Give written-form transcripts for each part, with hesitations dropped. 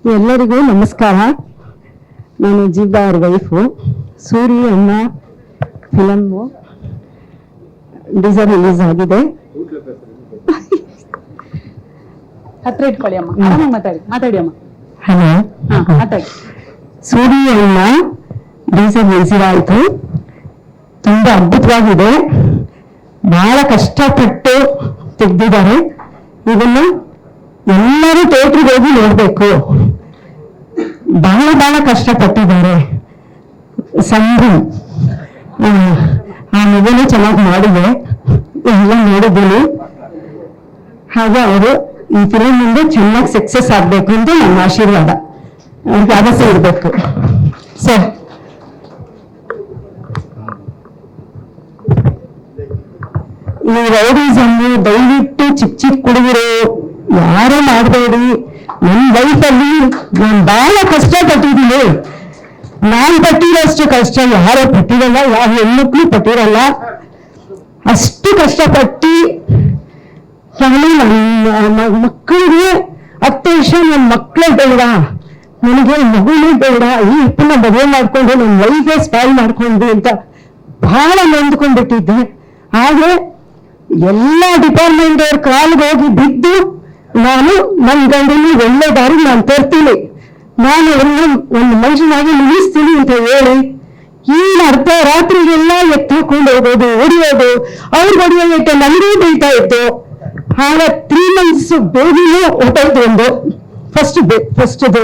ಎಲ್ಲರಿಗೂ ನಮಸ್ಕಾರ. ನಾನು ಜೀಬಾ ಅವ್ರ ವೈಫು. ಸೂರಿ ಅಮ್ಮ ಫಿಲಮ್ಮು ಡೀಸರ್ ರಿಲೀಸ್ ಆಗಿದೆ. ಹತ್ರ ಇಟ್ಕೊಳ್ಳಿ ಅಮ್ಮ, ಆರಾಮಾಗಿ ಮಾತಾಡಿ ಅಮ್ಮ. ಹಲೋ, ಮಾತಾಡಿ. ಸೂರಿ ಅಮ್ಮ ಡೀಸರ್ ರಿಲೀಸ್ ಆಯಿತು. ತುಂಬಾ ಅದ್ಭುತವಾಗಿದೆ. ಬಹಳ ಕಷ್ಟಪಟ್ಟು ತೆಗೆದಿದ್ದಾರೆ. ಇದನ್ನು ಎಲ್ಲರೂ ಥಿಯೇಟ್ರಿಗೆ ಹೋಗಿ ನೋಡ್ಬೇಕು. ಬಹಳ ಕಷ್ಟಪಟ್ಟಿದ್ದಾರೆ. ಸಂಭ್ರಮ್ ಆ ಮಗುನು ಚೆನ್ನಾಗಿ ಮಾಡಿದೆ, ಎಲ್ಲ ನೋಡಿದ್ದೀನಿ. ಹಾಗೆ ಅವರು ಈ ಫಿಲಮ್ ಮುಂದೆ ಚೆನ್ನಾಗಿ ಸಕ್ಸಸ್ ಆಗ್ಬೇಕು ಅಂತ ನನ್ನ ಆಶೀರ್ವಾದ. ಅವ್ರಿಗೆ ಅವಶ್ಯ ಇರಬೇಕು ಸರ್. ಈ ರೌಡಿಸಮ್ಮು ದಯವಿಟ್ಟು ಚಿಕ್ಕ ಹುಡುಗರು ಯಾರು ಮಾಡಬೇಡಿ. ನನ್ನ ಲೈಫಲ್ಲಿ ನಾನು ಬಹಳ ಕಷ್ಟಪಟ್ಟಿದ್ದೀನಿ. ನಾನು ಪಟ್ಟಿರೋಷ್ಟು ಕಷ್ಟ ಯಾರು ಪಟ್ಟಿರಲ್ಲ, ಯಾವ ಹೆಣ್ಮಕ್ಳು ಪಟ್ಟಿರಲ್ಲ. ಅಷ್ಟು ಕಷ್ಟಪಟ್ಟು ನನ್ನ ಮಕ್ಕಳಿಗೆ 10 ವರ್ಷ ನನ್ನ ಮಕ್ಕಳೇ ಬೇಡ, ನನಗೆ ಮಗುನೇ ಬೇಡ, ಈ ಇಪ್ಪನ್ನ ಮದುವೆ ಮಾಡ್ಕೊಂಡು ನನ್ನ ಲೈಫೇ ಸ್ಪಾಯ್ಲ್ ಮಾಡ್ಕೊಂಡ್ವಿ ಅಂತ ಬಹಳ ನೊಂದ್ಕೊಂಡ್ಬಿಟ್ಟಿದ್ದೆ. ಹಾಗೆ ಎಲ್ಲ ಡಿಪಾರ್ಟ್ಮೆಂಟ್ ಅವ್ರ ಕಾಲಿಗೆ ಹೋಗಿ ಬಿದ್ದು ನಾನು ನನ್ನ ಗಂಡಲ್ಲಿ ಒಳ್ಳೆ ದಾರಿ ನಾನು ತರ್ತೀನಿ, ನಾನು ಒಂದು ಮನುಷ್ಯನಾಗಿ ನಿಲ್ಲಿಸ್ತೀನಿ ಅಂತ ಹೇಳಿ ಈ ಅರ್ಧ ರಾತ್ರಿಗೆಲ್ಲ ಎತ್ತಾಕೊಂಡು ಹೋಗೋದು, ಹೊಡಿಯೋದು, ಅವ್ರಿಗೆ ಹೊಡಿಯೋದಕ್ಕೆ ನನಗೂ ಬೀಳ್ತಾ ಇತ್ತು. ಆಗ 3 months ಬೇಬಿನೂ ಹೊಟ್ಟೋಯ್ತು ಒಂದು ಫಸ್ಟ್ದು.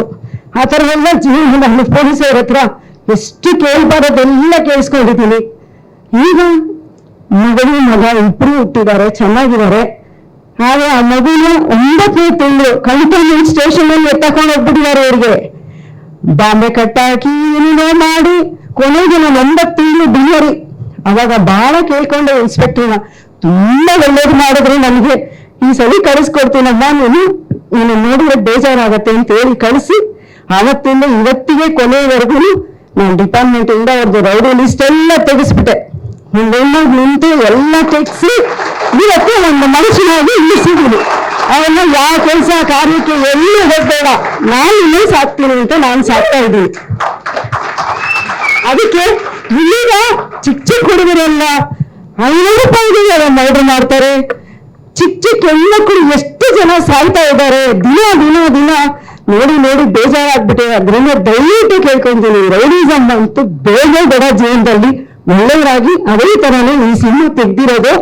ಆ ಥರ ಎಲ್ಲ ಜೀವನ ನಾನು ಪೊಲೀಸವ್ರ ಹತ್ರ ಎಷ್ಟು ಕೇಳ್ಬಾರೋದೆಲ್ಲ ಕೇಳಿಸ್ಕೊಂಡಿದ್ದೀನಿ. ಈಗ ಮಗಳು ಮಗ ಇಬ್ರು ಹುಟ್ಟಿದ್ದಾರೆ, ಚೆನ್ನಾಗಿದ್ದಾರೆ. ಆಗ ಆ ಮಗುನ 9ನೇ ತಿಂಗಳು ಕಂಟೋನ್ಮೆಂಟ್ ಸ್ಟೇಷನ್ ಅಲ್ಲಿ ಎತ್ತಕೊಂಡು ಹೋಗ್ಬಿಟ್ಟಿದ್ದಾರೆ. ಅವ್ರಿಗೆ ಬಾಂಬೆ ಕಟ್ಟಾಕಿ ಏನೇನೋ ಮಾಡಿ ಕೊನೆಗೆ ನಾನು 9 ತಿಂಗಳು ಡಿಲಿವರಿ. ಅವಾಗ ಬಹಳ ಕೇಳ್ಕೊಂಡೆ ಇನ್ಸ್ಪೆಕ್ಟರ್ನ, ತುಂಬಾ ಒಳ್ಳೇದು ಮಾಡಿದ್ರು ನನಗೆ. ಈ ಸಲ ಕಳಿಸ್ಕೊಡ್ತೀನಮ್ಮ, ನೀನು ನೋಡಿದ್ರೆ ಬೇಜಾರಾಗತ್ತೆ ಅಂತ ಹೇಳಿ ಕಳಿಸಿ ಆವತ್ತಿಂದ ಇವತ್ತಿಗೆ ಕೊನೆಯವರೆಗೂ ನಾನು ಡಿಪಾರ್ಟ್ಮೆಂಟ್ ಇಂದ ಅವ್ರದ್ದು ರೌಡಿ ಲಿಸ್ಟ್ ಎಲ್ಲ ತೆಗೆಸ್ಬಿಟ್ಟೆ. ಮುಂದೊಂದಾಗಿ ನಿಂತು ಎಲ್ಲ ತೆಗ್ಸಿ ಇವತ್ತು ಒಂದು ಮನುಷ್ಯನಾಗಿ ಇಳಿಸಿದ್ದೀನಿ. ಅವನ್ನ ಯಾವ ಕೆಲಸ ಕಾರ್ಯಕ್ಕೆ ಎಲ್ಲೂ ಹೋಗ್ಬೇಡ, ನಾನು ಇನ್ನೂ ಸಾಕ್ತೀನಿ ಅಂತ ನಾನು ಸಾಕ್ತಾ ಇದ್ದೀನಿ. ಅದಕ್ಕೆ ಇಲ್ಲಿಗ ಚಿಕ್ಕ ಹುಡುಗರೆಲ್ಲ 500 ರೂಪಾಯಿಗೆ ಮರ್ಡರ್ ಮಾಡ್ತಾರೆ. ಚಿಕ್ಕ ಹೆಣ್ಮಕ್ಳು ಎಷ್ಟು ಜನ ಸಾಯ್ತಾ ಇದ್ದಾರೆ ದಿನ ನೋಡಿ ಬೇಜಾರಾಗ್ಬಿಟ್ಟೆ. ಅದರಿಂದ ದಯವಿಟ್ಟು ಕೇಳ್ಕೊಂತೀನಿ, ರೌಡಿಸಮ್ ಅಂತೂ ಬೇಡ ಜೀವನದಲ್ಲಿ. ಒಳ್ಳೆಯವರಾಗಿ ಅದೇ ತರನೇ ಈ ಸಿನಿಮಾ ತೆಗ್ದಿರೋದು.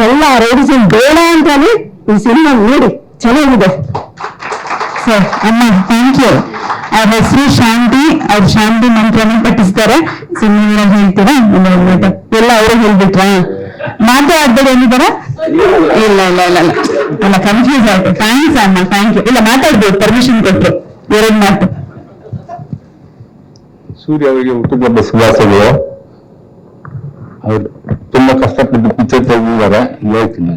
ಎಲ್ಲ ರೌಡಿಸಮ್ ಬೇಡ ಅಂತಾನೆ ಈ ಸಿನಿಮಾ ನೋಡಿ ಚೆನ್ನಾಗಿದೆ ಸರ್. ಅಮ್ಮ ಥ್ಯಾಂಕ್ ಯು. ಅವ್ರ ಹೆಸರು ಶಾಂತಿ, ಅವ್ರ ಶಾಂತಿ ಮಂತ್ರನ ಪಠಿಸ್ತಾರೆ. ಸಿನಿಮಾ ಹೇಳ್ತೀರಾ ಎಲ್ಲ ಅವರೇ ಹೇಳ್ಬಿಟ್ವಾ? ಮಾತಾಡ್ಬೇಡಿ ಅಂದಿದಾರ? ಇಲ್ಲ ಕನ್ಫ್ಯೂಸ್ ಆಯ್ತು. ಥ್ಯಾಂಕ್ಸ್ ಅಮ್ಮ, ಥ್ಯಾಂಕ್ ಯು. ಇಲ್ಲ ಮಾತಾಡ್ಬೋದು, ಪರ್ಮಿಷನ್ ಕೊಟ್ಟು 2 ಮಾತು. ಸೂರ್ಯ ಅವರಿಗೆ ಹುಟ್ಟುಹಬ್ಬ ಶುಭಾಶಯಗಳು. ಅವ್ರು ತುಂಬಾ ಕಷ್ಟಪಟ್ಟು ಪಿಕ್ಚರ್ ತೆಗೆದಿದ್ದಾರೆ. ಹೇಳ್ತೀನಿ,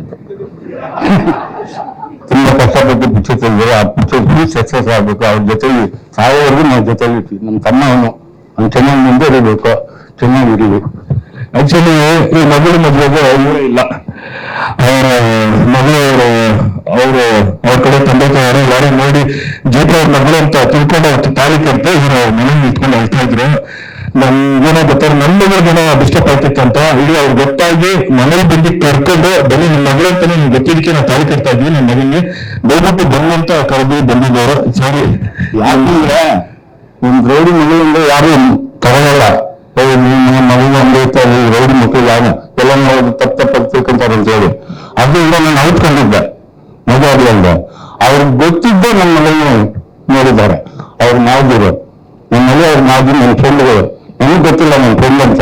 ತುಂಬಾ ಕಷ್ಟಪಟ್ಟು ಪಿಕ್ಚರ್ ತೆಗೆದಿದ್ದಾರೆ. ಆ ಪಿಕ್ಚರ್ ಫುಲ್ ಸಕ್ಸಸ್ ಆಗ್ಬೇಕು. ಅವ್ರ ಜೊತೆಗೆ ಸಾಯೋವರೆಗೂ ನಾವು ಜೊತೆಗೆ ಇರ್ತೀವಿ. ನಮ್ಮ ತಮ್ಮ ಅವ್ನು ಚೆನ್ನಾಗಿ ಮುಂದುವರಿಬೇಕು, ಚೆನ್ನಾಗಿರ್ಲಿ. ಆಕ್ಚುಲಿ ಈ ಮಗಳು ಮದುವೆಗೆ ಇವರೇ ಇಲ್ಲ, ಅವರ ಮಗಳು ಅವ್ರ ಕಡೆ ತಂದೆ ತಾಯಿಯವರು ಯಾರೋ ನೋಡಿ ಜೀಪ್ರ ಅವ್ರ ಮಗಳು ಅಂತ ತಿಳ್ಕೊಂಡು ಅವತ್ತು ತಾಳಿ ಕಟ್ಟಿ ಇವರು ಮನೆ ನಿಂತ್ಕೊಂಡು ಹೇಳ್ತಾ ಇದ್ರು. ನಮ್ಗೇನೋ ಗೊತ್ತಾರ ನಮ್ಗೇನೋ ಡಿಸ್ಟರ್ಬ್ ಆಗ್ತಿತ್ತಂತ. ಇಲ್ಲಿ ಅವ್ರು ಗೊತ್ತಾಗಿ ಮನೇಲಿ ಬಂದು ಕರ್ಕೊಂಡು ಬನ್ನಿ ನಿಮ್ಮ ಮಗಳು ಅಂತಾನೆ ನಿಮ್ಗೆ ಗೊತ್ತಿದ್ದಕ್ಕೆ ನಾವು ತಾಳಿ ಕಟ್ತಾ ಇದ್ವಿ, ನಿಮ್ಮ ಮಗನಿಗೆ ದಯವಿಟ್ಟು ಬನ್ನಿ ಅಂತ ಕರೆದು ಬಂದಿದ್ದವರು. ಸರಿ, ಯಾಕಂದ್ರೆ ಒಂದು ರೌಡಿ ಮಗಳಿಂದ ಯಾರು ತಗೊಳ್ಳಲ್ಲ. ಮಗು ಅಂದಿರ್ತಾರೆ ರೌಡಿ ಮಕ್ಕಳು ಯಾರು ಎಲ್ಲ ತಪ್ಪು ತಿಳ್ಕೊಂತಾರೆ ಅಂತ ಹೇಳಿ ಅದರಿಂದ ನಾನು ಔಟ್ಕೊಂಡಿದ್ದೆ ಮಗು ಆಗ್ಲಿಂದ. ಅವ್ರಿಗೆ ಗೊತ್ತಿದ್ದೆ ನನ್ನ ಮಗಳನ್ನ ನೋಡಿದ್ದಾರೆ. ಅವ್ರ ಮಾವದಿರು ನನ್ನ ಮಗಳು, ಅವ್ರ ಮಾವದಿ ನನ್ನ ಫ್ರೆಂಡ್ಗಳು. ನನಗೆ ಗೊತ್ತಿಲ್ಲ ನನ್ನ ಫ್ರೆಂಡ್ ಅಂತ.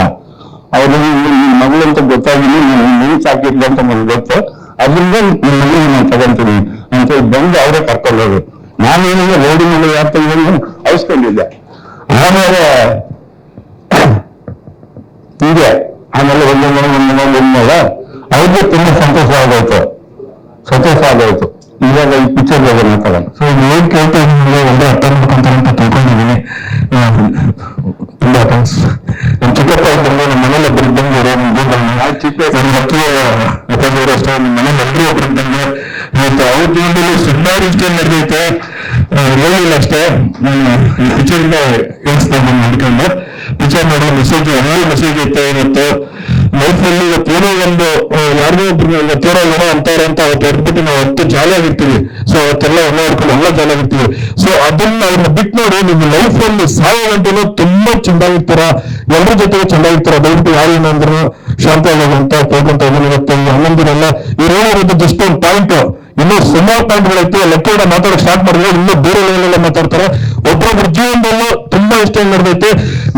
ಅವ್ರು ಮಗಳು ಅಂತ ಗೊತ್ತಾಗಿ ನೀನು ಸಾಕಿದ್ದೆ ಅಂತ ನನಗೆ ಗೊತ್ತು. ಅದರಿಂದ ನಿಮ್ಮ ಮಗಳಿಗೆ ನಾನು ತಗೊಂತೀನಿ ಅಂತ ಬಂದು ಅವರೇ ಕರ್ಕೊಳ್ಳೋದು. ನಾನೇನಿಲ್ಲ ರೌಡಿ ಮಗಳು ಯಾಕೆ ಅಳಿಸ್ಕೊಂಡಿದ್ದೆ. ಆಮೇಲೆ ಹೀಗೆ ಆಮೇಲೆ ಒಂದ್ಮೇಲೆ ಅವ್ರಿಗೆ ತುಂಬಾ ಸಂತೋಷ ಆಗೋಯ್ತು. ಇವಾಗ ಈ ಪಿಕ್ಚರ್ ಬಗ್ಗೆ ಮಾತಾಡೋಣ. ಸೊ ಏನ್ ಕೇಳ್ತಾ ಇದ್ದೀನಿ ಒಳ್ಳೆ ಅರ್ಥ ಮಾಡ್ಕೊಂತಾರೆ ಅಂತ ತಿಳ್ಕೊಂಡಿದ್ದೀನಿ. ತುಂಬಾ ಥ್ಯಾಂಕ್ಸ್. ನಮ್ಮ ಚಿಕ್ಕಪ್ಪ ಇದ್ದಂಗೆ ನಮ್ಮ ಮನೇಲಿ ಒಬ್ಬರು ಇದ್ದಂಗೆ ಚಿಕ್ಕ ಅಷ್ಟೇ. ನಿಮ್ಮ ಮನೇಲಿ ಎಲ್ಲರೂ ಒಬ್ರು ಇದ್ದಂಗೆ ಅವ್ರ ಜೀವನದಲ್ಲಿ ಸುಮಾರು ಇಷ್ಟ ನಡೆದೈತೆ. ಹೇಳಿಲ್ಲ ಅಷ್ಟೇ, ನಾನು ಈ ಪಿಕ್ಚರಿಂದ ಹೇಳ್ತಾ ಇದ್ದೀನಿ ಅನ್ಕೊಂಡು ಪಿಕ್ಚರ್ ಮಾಡೋ ಮೆಸೇಜ್ ಒಳ್ಳೆ ಮೆಸೇಜ್ ಇರ್ತಾ ಇರುತ್ತೆ ಲೈಫಲ್ಲಿ. ಏನೋ ಒಂದು ಯಾರಿಗೋ ಒಬ್ರು ತೋರೋಣ ಅಂತಾರೆ ಅಂತ ಅವತ್ತು ಹೊರಟ್ಬಿಟ್ಟು ನಾವು ಹೊತ್ತು ಜಾಲಿಯಾಗಿರ್ತೀವಿ. ಸೊ ಅವತ್ತೆಲ್ಲ ಹೊಡ್ಕೊಂಡು ಎಲ್ಲ ಜಾಲಿಯಾಗಿರ್ತೀವಿ. ಸೊ ಅದನ್ನ ಅವ್ರನ್ನ ಬಿಟ್ಟು ನೋಡಿ ನಿಮ್ಮ ಲೈಫಲ್ಲಿ ಸಾಯೋ ಗಂಟೆನೂ ತುಂಬಾ ಚೆಂದಾಗಿರ್ತೀರ, ಎಲ್ಲರ ಜೊತೆಗೆ ಚೆಂದಾಗಿರ್ತೀರ. ದಯವಿಟ್ಟು ಯಾರು ಏನಂದ್ರು ಶಾಂತವಾಗುವಂತ ಕೇಳ್ಕೊಂತ ಇದ್ದೀನಿ. ಇವತ್ತು ಹನ್ನೊಂದಿರಲ್ಲ ಇವ್ರು ಹೇಳಿರೋದು ಜಸ್ಟ್ ಒಂದು ಪಾಯಿಂಟ್, ಇನ್ನೂ ಸುಮಾರು ಪಾಯಿಂಟ್ಗಳೈತೆ. ಲೆಕ್ಕ ಮಾತಾಡೋಕೆ ಸ್ಟಾರ್ಟ್ ಮಾಡಿದ್ರೆ ಇನ್ನೂ ಬೇರೆ ಲೆವೆಲ್ ಮಾತಾಡ್ತಾರೆ. ಒಬ್ಬೊಬ್ಬರ ಜೀವನದಲ್ಲೂ ತುಂಬಾ ಇಷ್ಟ ನಡೆದೈತೆ.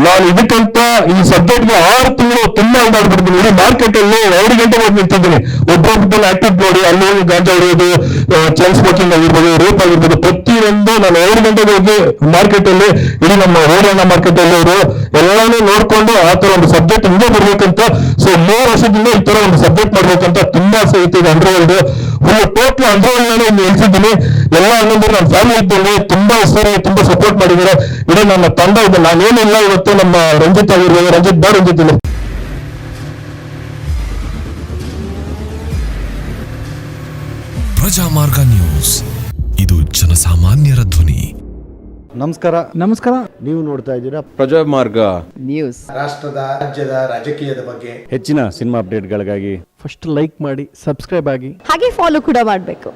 ನಾನು ಇದಕ್ಕಂತ ಈ ಸಬ್ಜೆಕ್ಟ್ಗೆ 6 ತಿಂಗಳು ತುಂಬಾ ಇದಾಗ್ಬಿಡ್ತೀನಿ. ಇಡೀ ಮಾರ್ಕೆಟ್ ಅಲ್ಲಿ 2 ಗಂಟೆ ಹೋಗಿ ನಿಂತಿದ್ದೀನಿ. ಒಬ್ಬೊಬ್ಬರಲ್ಲಿ ಆಕ್ಟಿವ್ ನೋಡಿ ಅಲ್ಲಿ ಹೋಗಿ ಗಾಂಜಾ ಹೊಡೆಯೋದು, ಚೈನ್ ಸ್ಮೋಕಿಂಗ್ ಆಗಿರ್ಬೋದು, ರೇಪ್ ಆಗಿರ್ಬೋದು, ಪ್ರತಿಯೊಂದು ನಾನು 2 ಗಂಟೆಗೆ ಹೋಗಿ ಮಾರ್ಕೆಟ್ ಅಲ್ಲಿ ಇಡೀ ನಮ್ಮ ರೋಡನ್ನ ಮಾರ್ಕೆಟ್ ಅಲ್ಲಿ ಅವರು ಎಲ್ಲಾನು ನೋಡ್ಕೊಂಡು ಆ ತರ ಒಂದು ಸಬ್ಜೆಕ್ಟ್ ಹಿಂಗೆ ಬರ್ಬೇಕಂತ. ಸೊ 3 ವರ್ಷದಿಂದ ಈ ತರ ಒಂದು ಸಬ್ಜೆಕ್ಟ್ ಮಾಡ್ಬೇಕಂತ ತುಂಬಾ ಆಸೆ ಐತೆ. ಇದು ಅಂಡರ್ವರ್ಲ್ಡ್ ಫುಲ್ ಟೋಟಲ್ ಅಂಡರ್ವರ್ಲ್ಡ್ ನಾನು ಎಲ್ಸಿದ್ದೀನಿ. ಎಲ್ಲ ಅನ್ನೋದು ನನ್ನ ಫ್ಯಾಮಿಲಿ ಇದ್ದಲ್ಲಿ ತುಂಬಾ ಸರಿ ತುಂಬಾ ಸಪೋರ್ಟ್ ಮಾಡಿದ್ದಾರೆ. ಇಡೀ ನನ್ನ ತಂಡ ಇದೆ. ನಾನೇನಿಲ್ಲ ಇವತ್ತು ನಮ್ಮ ರಂಜಿತ್ ಆಗಿರ್ಬೋದು, ರಂಜಿತ್ ಇಲ್ಲ. ಪ್ರಜಾಮಾರ್ಗ ನ್ಯೂಸ್, ಇದು ಜನಸಾಮಾನ್ಯರ ಧ್ವನಿ. ನಮಸ್ಕಾರ. ನೀವು ನೋಡ್ತಾ ಇದ್ದೀರಾ ಪ್ರಜಾಮಾರ್ಗ ನ್ಯೂಸ್. ರಾಷ್ಟ್ರದ ರಾಜ್ಯದ ರಾಜಕೀಯದ ಬಗ್ಗೆ ಹೆಚ್ಚಿನ ಸಿನಿಮಾ ಅಪ್ಡೇಟ್ಗಳಿಗಾಗಿ ಫಸ್ಟ್ ಲೈಕ್ ಮಾಡಿ, ಸಬ್ಸ್ಕ್ರೈಬ್ ಆಗಿ, ಹಾಗೆ ಫಾಲೋ ಕೂಡ ಮಾಡಬೇಕು.